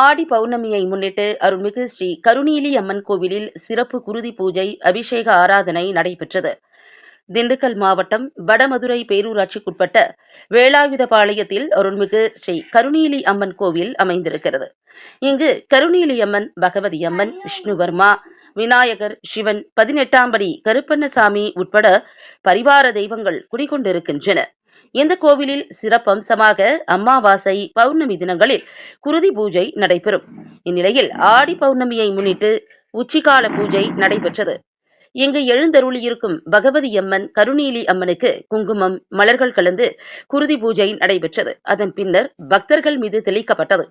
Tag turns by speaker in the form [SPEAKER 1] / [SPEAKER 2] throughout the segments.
[SPEAKER 1] ஆடி பௌர்ணமியை முன்னிட்டு அருள்மிகு ஸ்ரீ கருநீலி அம்மன் கோவிலில் சிறப்பு குருதி பூஜை, அபிஷேக ஆராதனை நடைபெற்றது. திண்டுக்கல் மாவட்டம் வடமதுரை பேரூராட்சிக்குட்பட்ட வேலாயுதபாளையத்தில் அருள்மிகு ஸ்ரீ கருநீலி அம்மன் கோவில் அமைந்திருக்கிறது. இங்கு கருநீலி அம்மன், பகவதி அம்மன், விஷ்ணுவர்மா, விநாயகர், சிவன், 18ஆம் படி கருப்பண்ணசாமி உட்பட பரிவார தெய்வங்கள் குடிகொண்டிருக்கின்றன. இந்த கோவிலில் சிறப்பம்சமாக அமாவாசை, பௌர்ணமி தினங்களில் குருதி பூஜை நடைபெறும். இந்நிலையில் ஆடி பௌர்ணமியை முன்னிட்டு உச்சிகால பூஜை நடைபெற்றது. இங்கு எழுந்தருளியிருக்கும் பகவதி அம்மன், கருநீலி அம்மனுக்கு குங்குமம், மலர்கள் கலந்து குருதி பூஜை நடைபெற்றது. அதன் பின்னர் பக்தர்கள் மீது தெளிக்கப்பட்டது.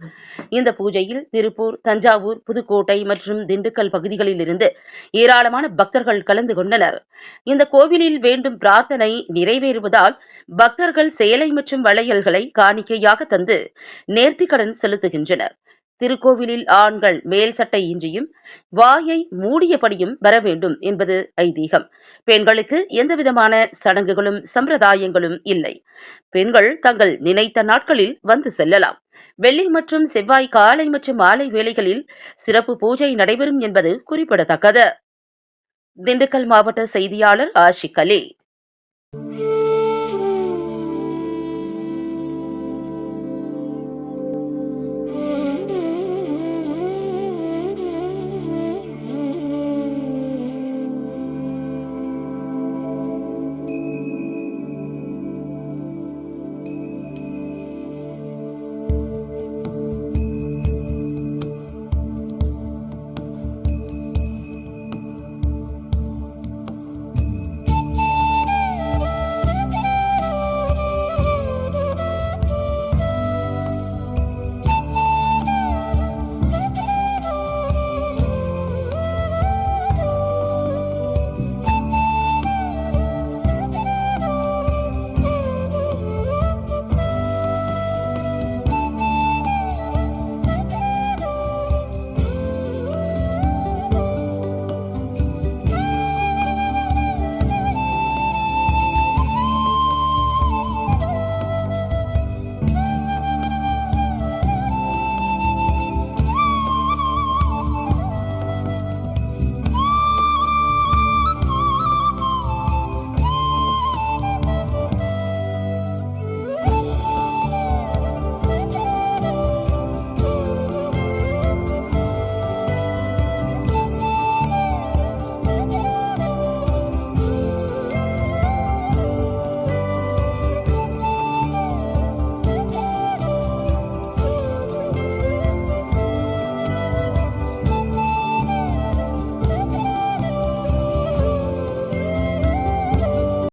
[SPEAKER 1] இந்த பூஜையில் திருப்பூர், தஞ்சாவூர், புதுக்கோட்டை மற்றும் திண்டுக்கல் பகுதிகளில் இருந்து ஏராளமான பக்தர்கள் கலந்து கொண்டனர். இந்த கோவிலில் வேண்டும் பிரார்த்தனை நிறைவேறுவதால் பக்தர்கள் சேலை மற்றும் வளையல்களை காணிக்கையாக தந்து நேர்த்திக்கடன் செலுத்துகின்றனர். திருக்கோவிலில் ஆண்கள் மேல் சட்டை இன்றியும் வாயை மூடியபடியும் வர வேண்டும் என்பது ஐதீகம். பெண்களுக்கு எந்தவிதமான சடங்குகளும் சம்பிரதாயங்களும் இல்லை. பெண்கள் தங்கள் நினைத்த நாட்களில் வந்து செல்லலாம். வெள்ளி மற்றும் செவ்வாய் காலை மற்றும் மாலை வேளைகளில் சிறப்பு பூஜை நடைபெறும் என்பது குறிப்பிடத்தக்கது. திண்டுக்கல் மாவட்ட செய்தியாளர் ஆஷிக் அலி.